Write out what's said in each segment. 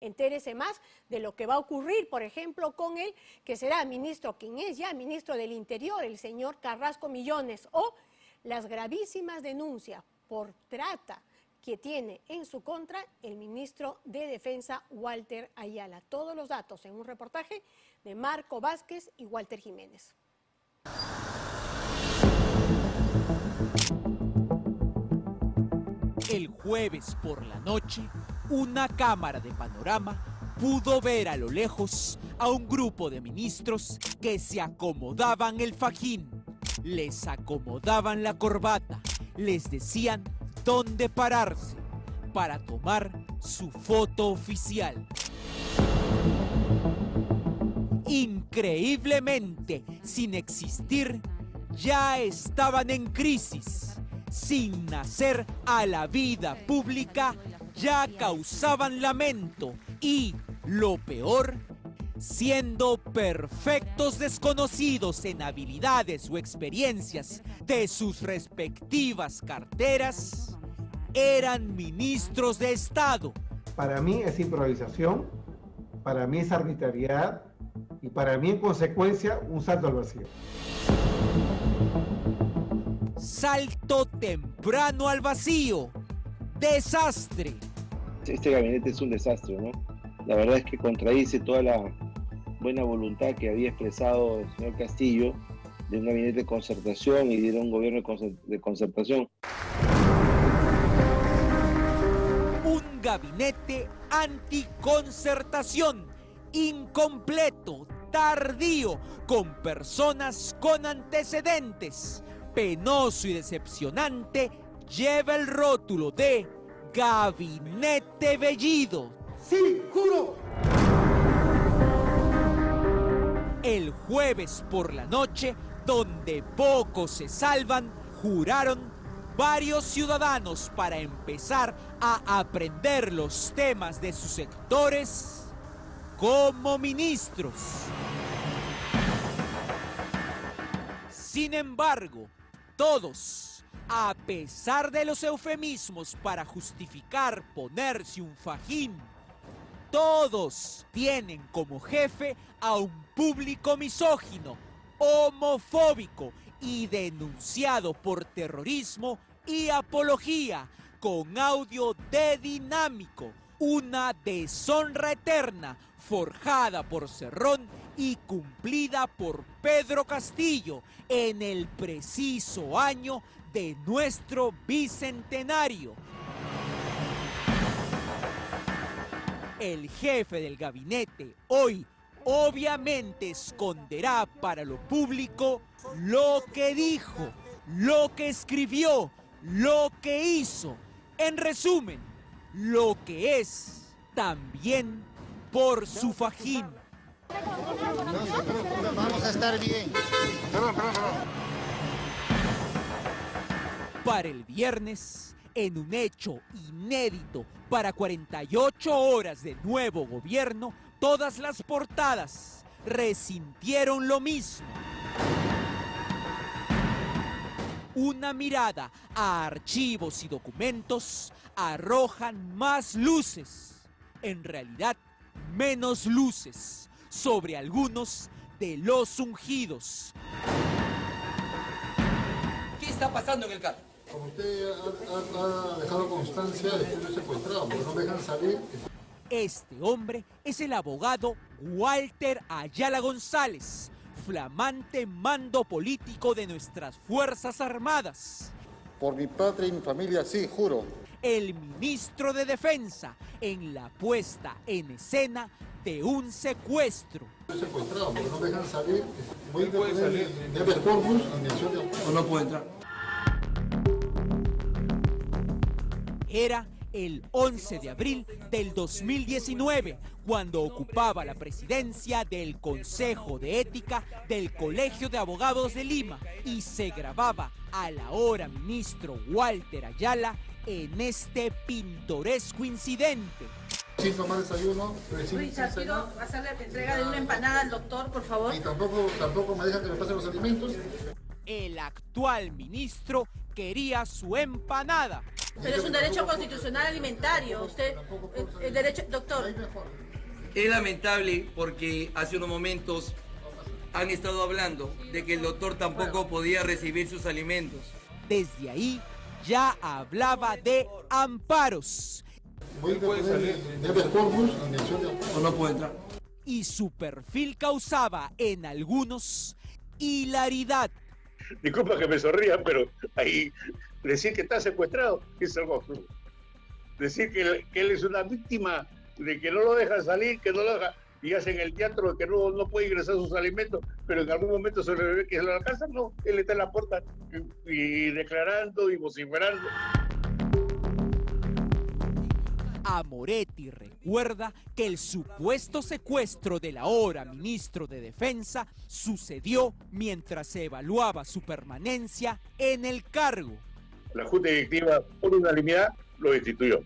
Entérese más de lo que va a ocurrir, por ejemplo, con el que será ministro, quien es ya ministro del Interior, el señor Carrasco Millones, o las gravísimas denuncias por trata que tiene en su contra el ministro de Defensa, Walter Ayala. Todos los datos en un reportaje de Marco Vázquez y Walter Jiménez. El jueves por la noche, una cámara de panorama pudo ver a lo lejos a un grupo de ministros que se acomodaban el fajín, les acomodaban la corbata, les decían dónde pararse para tomar su foto oficial. Increíblemente, sin existir, ya estaban en crisis. Sin nacer a la vida pública, ya causaban lamento y, lo peor, siendo perfectos desconocidos en habilidades o experiencias de sus respectivas carteras, eran ministros de Estado. Para mí es improvisación, para mí es arbitrariedad y para mí, en consecuencia, un salto al vacío. Salto temprano al vacío. Desastre. Este gabinete es un desastre, ¿no? La verdad es que contradice toda la buena voluntad que había expresado el señor Castillo de un gabinete de concertación y de un gobierno de concertación. Un gabinete anticoncertación, incompleto, tardío, con personas con antecedentes. Penoso y decepcionante, lleva el rótulo de Gabinete Bellido. ¡Sí, juro! El jueves por la noche, donde pocos se salvan, juraron varios ciudadanos para empezar a aprender los temas de sus sectores como ministros. Sin embargo, todos, a pesar de los eufemismos para justificar ponerse un fajín, todos tienen como jefe a un público misógino, homofóbico y denunciado por terrorismo y apología, con audio de Dinámico, una deshonra eterna forjada por Cerrón y cumplida por Pedro Castillo en el preciso año de nuestro bicentenario. El jefe del gabinete hoy obviamente esconderá para lo público lo que dijo, lo que escribió, lo que hizo. En resumen, lo que es también por su fajín. Vamos a estar bien. Para el viernes, en un hecho inédito para 48 horas de nuevo gobierno, todas las portadas resintieron lo mismo. Una mirada a archivos y documentos arrojan más luces, en realidad menos luces, sobre algunos de los ungidos. ¿Qué está pasando en el caso? Como usted ha dejado constancia de que estoy secuestrado, porque no me dejan salir. Este hombre es el abogado Walter Ayala González, flamante mando político de nuestras Fuerzas Armadas. Por mi patria y mi familia, sí, juro. El ministro de Defensa en la puesta en escena de un secuestro. Estoy secuestrado, porque no me dejan salir. Voy a tener de corpus, no puedo entrar. Era el 11 de abril del 2019, cuando ocupaba la presidencia del Consejo de Ética del Colegio de Abogados de Lima y se grababa al ahora ministro Walter Ayala en este pintoresco incidente. Sin tomar desayuno, Richard, pido hacerle entrega de una empanada al doctor, por favor. Y tampoco me dejan que me pasen los alimentos. El actual ministro quería su empanada. Pero es un derecho constitucional alimentario. Usted, el derecho, doctor. Es lamentable porque hace unos momentos han estado hablando de que el doctor tampoco podía recibir sus alimentos. Desde ahí ya hablaba de amparos. No puede entrar. Y su perfil causaba en algunos hilaridad. Disculpa que me sonría, pero ahí decir que está secuestrado es algo absurdo. Decir que él es una víctima de que no lo dejan salir, que no lo dejan, y hacen el teatro de que no puede ingresar sus alimentos, pero en algún momento se le ve que se lo alcanzan, no, él está en la puerta y declarando y vociferando. Amoretti recuerda que el supuesto secuestro del ahora ministro de Defensa sucedió mientras se evaluaba su permanencia en el cargo. La Junta Directiva, por unanimidad, lo destituyó,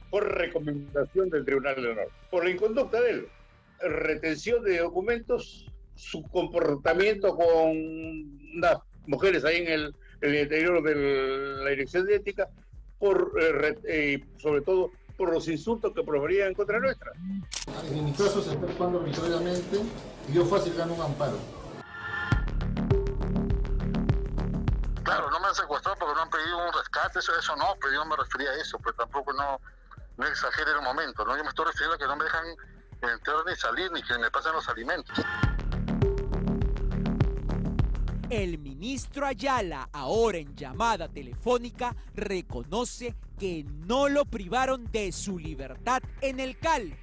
por recomendación del Tribunal de Honor, por la inconducta de él, retención de documentos, su comportamiento con unas mujeres ahí en el interior de la Dirección de Ética, sobre todo por los insultos que proferían en contra nuestra. En mi caso se está actuando arbitrariamente y yo fácil gano un amparo. Claro, no me han secuestrado porque no han pedido un rescate, eso no, pero yo no me refería a eso, pues tampoco no exagere el momento, ¿no? Yo me estoy refiriendo a que no me dejan entrar ni salir, ni que me pasen los alimentos. El ministro Ayala, ahora en llamada telefónica, reconoce que no lo privaron de su libertad en el CAL.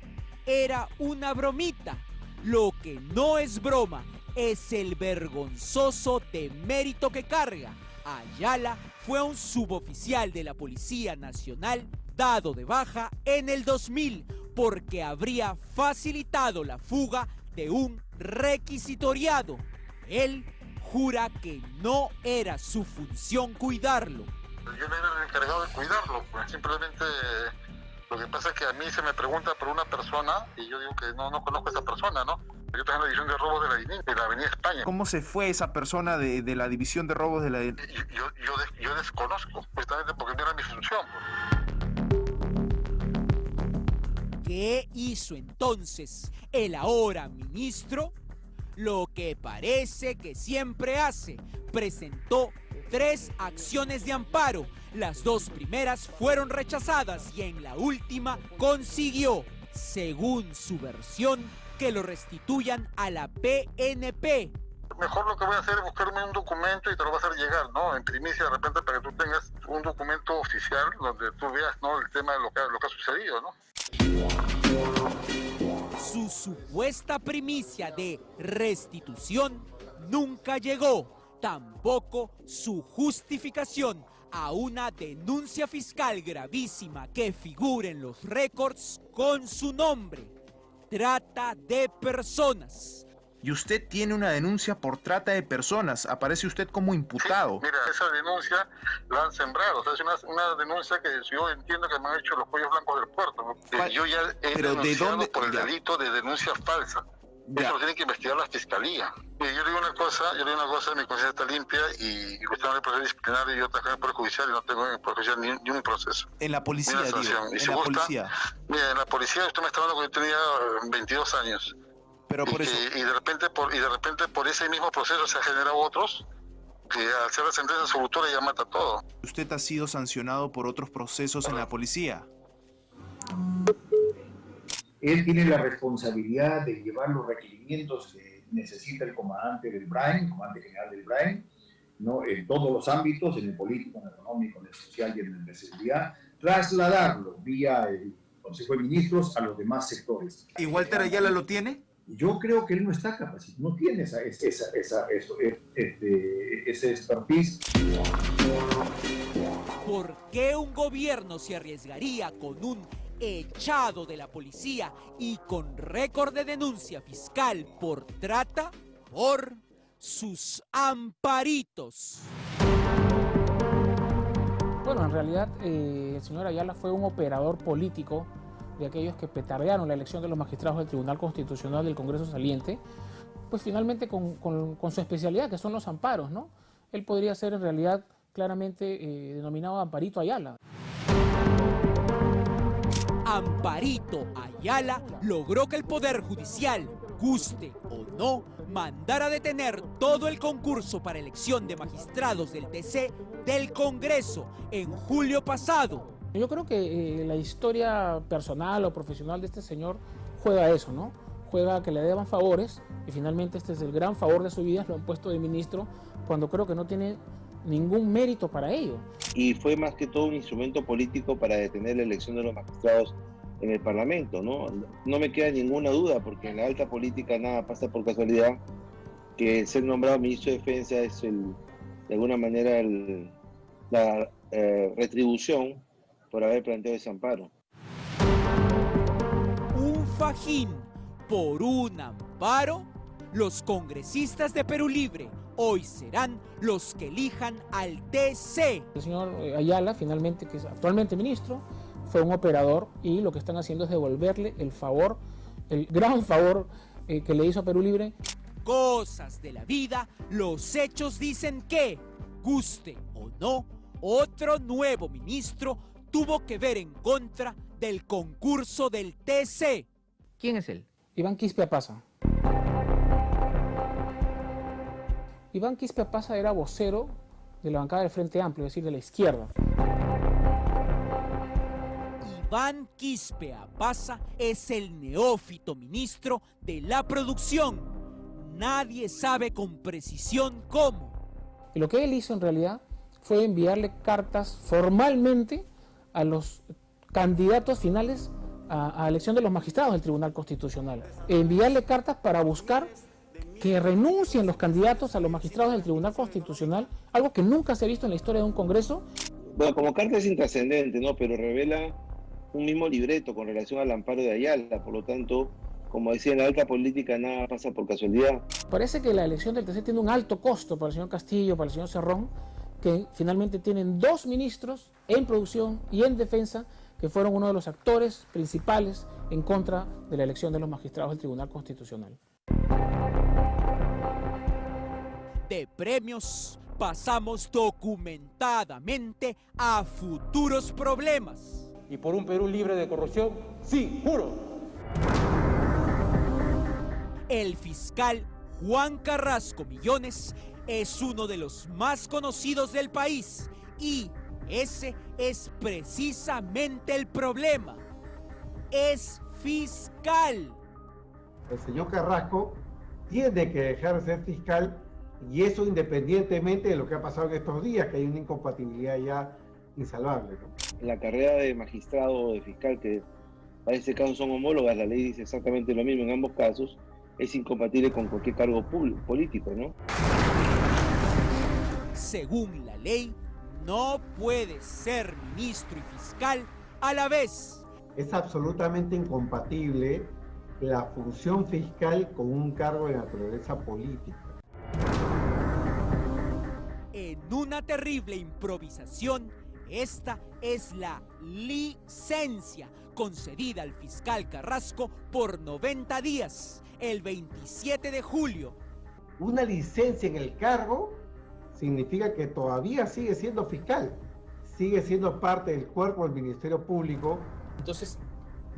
Era una bromita. Lo que no es broma es el vergonzoso demérito que carga. Ayala fue un suboficial de la Policía Nacional dado de baja en el 2000 porque habría facilitado la fuga de un requisitoriado. Él jura que no era su función cuidarlo. Yo no era el encargado de cuidarlo, pues simplemente lo que pasa es que a mí se me pregunta por una persona y yo digo que no conozco a esa persona, ¿no? Yo estoy en la división de robos de la Avenida España. ¿Cómo se fue esa persona de la división de robos de la... Yo desconozco, justamente porque no era mi función. ¿Qué hizo entonces el ahora ministro? Lo que parece que siempre hace. Presentó 3 acciones de amparo. Las 2 primeras fueron rechazadas y en la última consiguió, según su versión, que lo restituyan a la PNP. Mejor lo que voy a hacer es buscarme un documento y te lo voy a hacer llegar, ¿no? En primicia, de repente, para que tú tengas un documento oficial donde tú veas, ¿no?, el tema de lo que ha sucedido, ¿no? Su supuesta primicia de restitución nunca llegó, tampoco su justificación a una denuncia fiscal gravísima que figura en los récords con su nombre: trata de personas. Y usted tiene una denuncia por trata de personas, aparece usted como imputado. Sí, mira, esa denuncia la han sembrado, o sea, es una denuncia que yo entiendo que me han hecho los cuellos blancos del puerto, ¿no? Yo ya he denunciado por el delito de denuncia falsa. Eso lo tiene que investigar la fiscalía. Mire, yo le digo una cosa, mi conciencia está limpia y usted no hay proceso disciplinario y yo trabajé en el Poder Judicial y no tengo en el Poder Judicial ni un proceso. En la policía, digo, policía. Mira, en la policía usted me está hablando cuando yo tenía 22 años. Pero por eso... Y de repente por ese mismo proceso se han generado otros que al ser la sentencia absolutoria ya mata todo. ¿Usted ha sido sancionado por otros procesos en la policía? Él tiene la responsabilidad de llevar los requerimientos que necesita el comandante del BRAIN, el comandante general del BRAIN, ¿no?, en todos los ámbitos, en el político, en el económico, en el social y en el de seguridad, trasladarlo vía el Consejo de Ministros a los demás sectores. ¿Y Walter Ayala lo tiene? Yo creo que él no está capacitado, no tiene ese expertise. ¿Por qué un gobierno se arriesgaría con un echado de la policía y con récord de denuncia fiscal por trata? Por sus amparitos. Bueno, en realidad el señor Ayala fue un operador político de aquellos que petardearon la elección de los magistrados del Tribunal Constitucional del Congreso saliente, pues finalmente con su especialidad, que son los amparos, ¿no? Él podría ser en realidad claramente denominado Amparito Ayala. Amparito Ayala logró que el Poder Judicial, guste o no, mandara detener todo el concurso para elección de magistrados del TC del Congreso en julio pasado. Yo creo que la historia personal o profesional de este señor juega a eso, ¿no? Juega a que le deban favores y finalmente este es el gran favor de su vida, lo han puesto de ministro cuando creo que no tiene ningún mérito para ello. Y fue más que todo un instrumento político para detener la elección de los magistrados en el Parlamento, ¿no? No me queda ninguna duda, porque en la alta política nada pasa por casualidad, que ser nombrado ministro de Defensa es de alguna manera la retribución por haber planteado ese amparo. Un fajín por un amparo. Los congresistas de Perú Libre hoy serán los que elijan al TC. El señor Ayala, finalmente, que es actualmente ministro, fue un operador y lo que están haciendo es devolverle el favor, el gran favor que le hizo a Perú Libre. Cosas de la vida, los hechos dicen que, guste o no, otro nuevo ministro tuvo que ver en contra del concurso del TC. ¿Quién es él? Iván Quispe-Apasa. Iván Quispe-Apasa era vocero de la bancada del Frente Amplio, es decir, de la izquierda. Iván Quispe-Apasa es el neófito ministro de la producción. Nadie sabe con precisión cómo. Y lo que él hizo en realidad fue enviarle cartas formalmente a los candidatos finales a elección de los magistrados del Tribunal Constitucional. Enviarle cartas para buscar que renuncien los candidatos a los magistrados del Tribunal Constitucional, algo que nunca se ha visto en la historia de un Congreso. Bueno, como carta es intrascendente, ¿no? Pero revela un mismo libreto con relación al amparo de Ayala. Por lo tanto, como decía, en la alta política nada pasa por casualidad. Parece que la elección del TC tiene un alto costo para el señor Castillo, para el señor Cerrón, que finalmente tienen 2 ministros en producción y en defensa que fueron uno de los actores principales en contra de la elección de los magistrados del Tribunal Constitucional. De premios pasamos documentadamente a futuros problemas. Y por un Perú libre de corrupción, sí, juro. El fiscal Juan Carrasco Millones es uno de los más conocidos del país y ese es precisamente el problema. Es fiscal. El señor Carrasco tiene que dejar de ser fiscal, y eso independientemente de lo que ha pasado en estos días, que hay una incompatibilidad ya insalvable, ¿no? La carrera de magistrado o de fiscal, que para este caso son homólogas, la ley dice exactamente lo mismo en ambos casos, es incompatible con cualquier cargo político, ¿no? Según la ley, no puede ser ministro y fiscal a la vez. Es absolutamente incompatible la función fiscal con un cargo de naturaleza política. En una terrible improvisación, esta es la licencia concedida al fiscal Carrasco por 90 días, el 27 de julio. Una licencia en el cargo significa que todavía sigue siendo fiscal, sigue siendo parte del cuerpo del Ministerio Público. Entonces,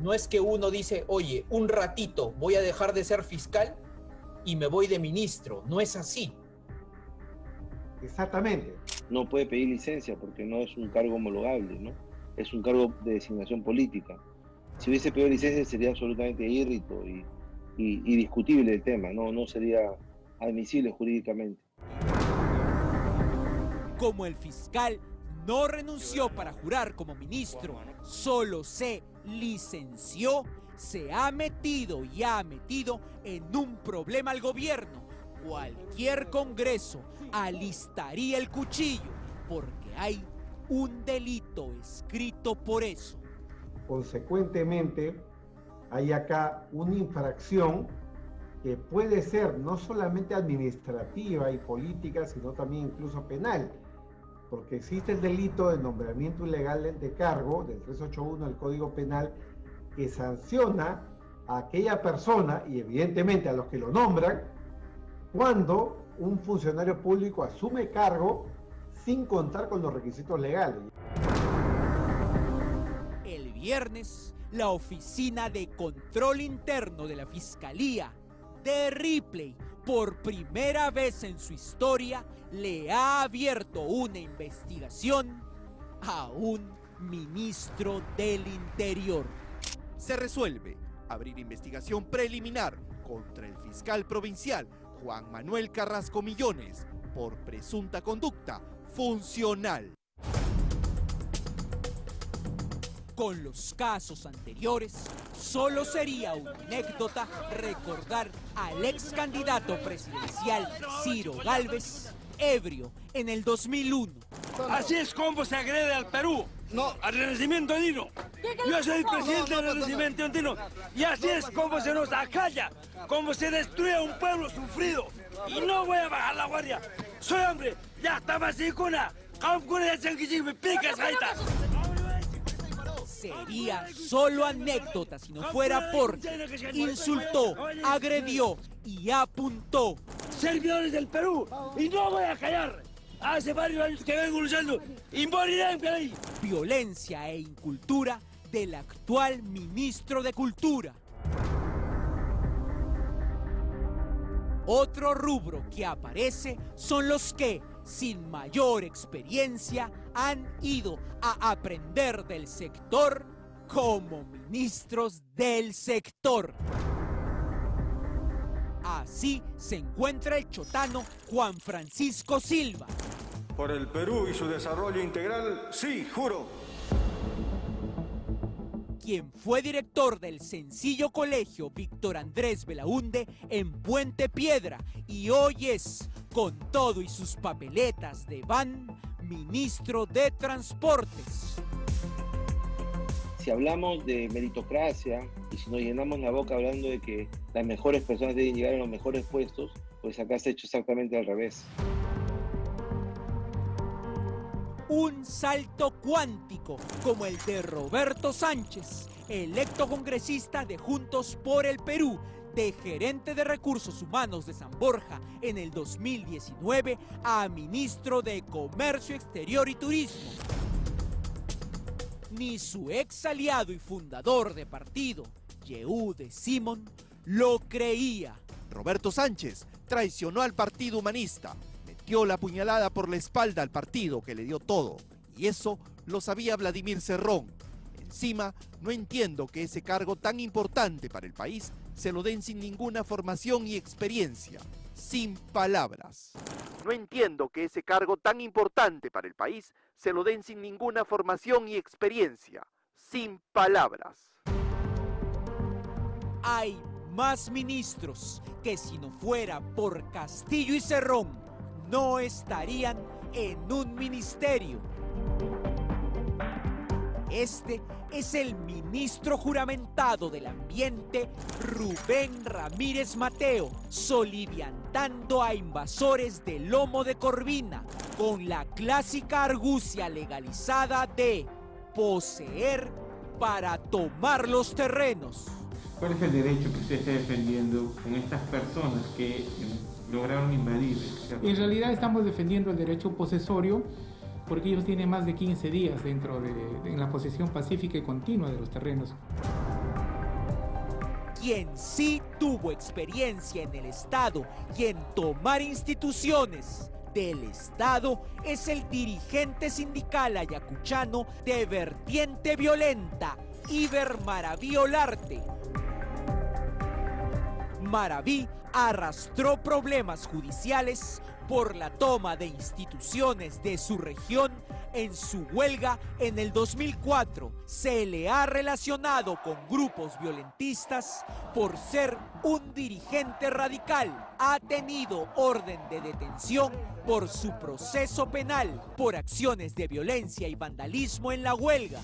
no es que uno dice, oye, un ratito voy a dejar de ser fiscal y me voy de ministro, no es así. Exactamente. No puede pedir licencia porque no es un cargo homologable, ¿no? Es un cargo de designación política. Si hubiese pedido licencia sería absolutamente írrito y discutible el tema, no sería admisible jurídicamente. Como el fiscal no renunció para jurar como ministro, solo se licenció, se ha metido y ha metido en un problema al gobierno. Cualquier Congreso alistaría el cuchillo porque hay un delito escrito por eso. Consecuentemente, hay acá una infracción que puede ser no solamente administrativa y política, sino también incluso penal, porque existe el delito de nombramiento ilegal de cargo del 381 del Código Penal, que sanciona a aquella persona y evidentemente a los que lo nombran cuando un funcionario público asume cargo sin contar con los requisitos legales. El viernes, la Oficina de Control Interno de la Fiscalía de Ripley, por primera vez en su historia, le ha abierto una investigación a un ministro del Interior. Se resuelve abrir investigación preliminar contra el fiscal provincial Juan Manuel Carrasco Millones por presunta conducta funcional. Con los casos anteriores, solo sería una anécdota recordar al ex candidato presidencial Ciro Gálvez, ebrio en el 2001. Así es como se agrede al Perú, no al Renacimiento andino. Yo soy presidente del Renacimiento andino y así es como se nos acalla, como se destruye un pueblo sufrido. Y no voy a bajar la guardia. Soy hombre, ya estaba así con una me picas gaitas. Sería solo anécdota si no fuera porque insultó, agredió y apuntó. Servidores del Perú, y no voy a callar. Hace varios años que vengo luchando y moriré en ahí. Violencia e incultura del actual ministro de Cultura. Otro rubro que aparece son los que, sin mayor experiencia, han ido a aprender del sector como ministros del sector. Así se encuentra el chotano Juan Francisco Silva. Por el Perú y su desarrollo integral, sí, juro. Quien fue director del sencillo colegio Víctor Andrés Belaúnde en Puente Piedra y hoy es, con todo y sus papeletas de van, ministro de Transportes. Si hablamos de meritocracia y si nos llenamos la boca hablando de que las mejores personas deben llegar a los mejores puestos, pues acá se ha hecho exactamente al revés. Un salto cuántico como el de Roberto Sánchez, electo congresista de Juntos por el Perú, de gerente de Recursos Humanos de San Borja en el 2019 a ministro de Comercio Exterior y Turismo. Ni su ex aliado y fundador de partido, Yehude Simón, lo creía. Roberto Sánchez traicionó al Partido Humanista, metió la puñalada por la espalda al partido que le dio todo, y eso lo sabía Vladimir Cerrón. Encima, no entiendo que ese cargo tan importante para el país se lo den sin ninguna formación y experiencia. Sin palabras. No entiendo que ese cargo tan importante para el país se lo den sin ninguna formación y experiencia. Sin palabras. Hay más ministros que si no fuera por Castillo y Cerrón no estarían en un ministerio. Este es el ministro juramentado del Ambiente, Rubén Ramírez Mateo, soliviantando a invasores de Lomo de Corvina con la clásica argucia legalizada de poseer para tomar los terrenos. ¿Cuál es el derecho que usted está defendiendo con estas personas que lograron invadir? En realidad estamos defendiendo el derecho posesorio porque ellos tienen más de 15 días en la posesión pacífica y continua de los terrenos. Quien sí tuvo experiencia en el Estado y en tomar instituciones del Estado es el dirigente sindical ayacuchano de vertiente violenta, Iber Maraví Olarte. Maraví arrastró problemas judiciales por la toma de instituciones de su región en su huelga en el 2004. Se le ha relacionado con grupos violentistas por ser un dirigente radical. Ha tenido orden de detención por su proceso penal por acciones de violencia y vandalismo en la huelga.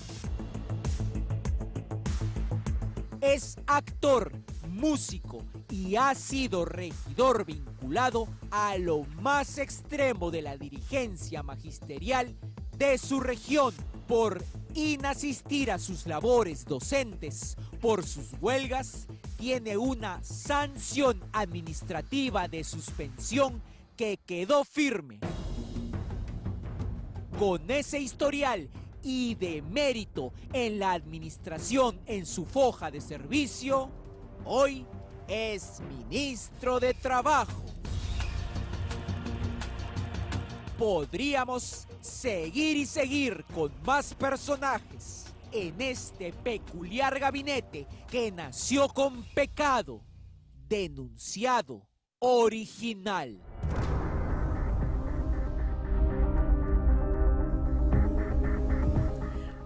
Es actor, músico y ha sido regidor vinculado a lo más extremo de la dirigencia magisterial de su región por inasistir a sus labores docentes. Por sus huelgas tiene una sanción administrativa de suspensión que quedó firme. Con ese historial y de mérito en la administración en su foja de servicio, hoy es ministro de Trabajo. Podríamos seguir y seguir con más personajes en este peculiar gabinete que nació con pecado, denunciado, original.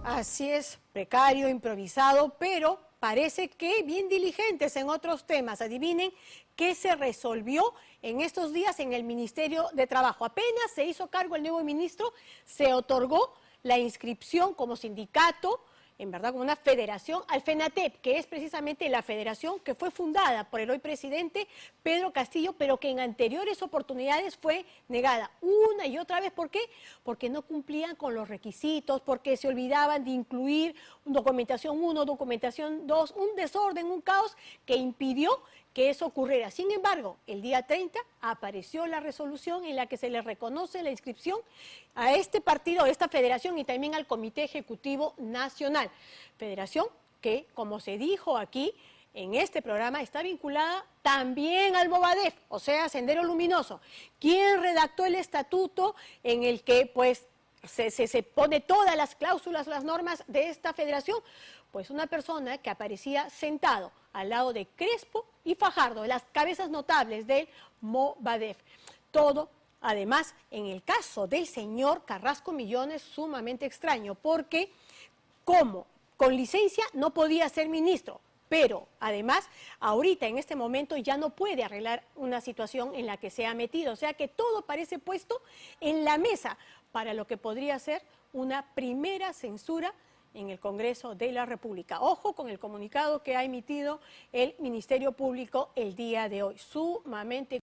Así es, precario, improvisado, pero parece que bien diligentes en otros temas. Adivinen qué se resolvió en estos días en el Ministerio de Trabajo. Apenas se hizo cargo el nuevo ministro, se otorgó la inscripción como sindicato, en verdad como una federación, al FENATEP, que es precisamente la federación que fue fundada por el hoy presidente Pedro Castillo, pero que en anteriores oportunidades fue negada una y otra vez. ¿Por qué? Porque no cumplían con los requisitos, porque se olvidaban de incluir documentación 1, documentación 2, un desorden, un caos que impidió que eso ocurriera. Sin embargo, el día 30 apareció la resolución en la que se le reconoce la inscripción a este partido, a esta federación y también al Comité Ejecutivo Nacional. Federación que, como se dijo aquí en este programa, está vinculada también al Movadef, o sea, Sendero Luminoso. ¿Quién redactó el estatuto en el que pues se pone todas las cláusulas, las normas de esta federación? Pues una persona que aparecía sentado al lado de Crespo y Fajardo, las cabezas notables del Movadef. Todo, además, en el caso del señor Carrasco Millones, sumamente extraño, porque como con licencia no podía ser ministro, pero además ahorita en este momento ya no puede arreglar una situación en la que se ha metido. O sea que todo parece puesto en la mesa para lo que podría ser una primera censura en el Congreso de la República. Ojo con el comunicado que ha emitido el Ministerio Público el día de hoy, sumamente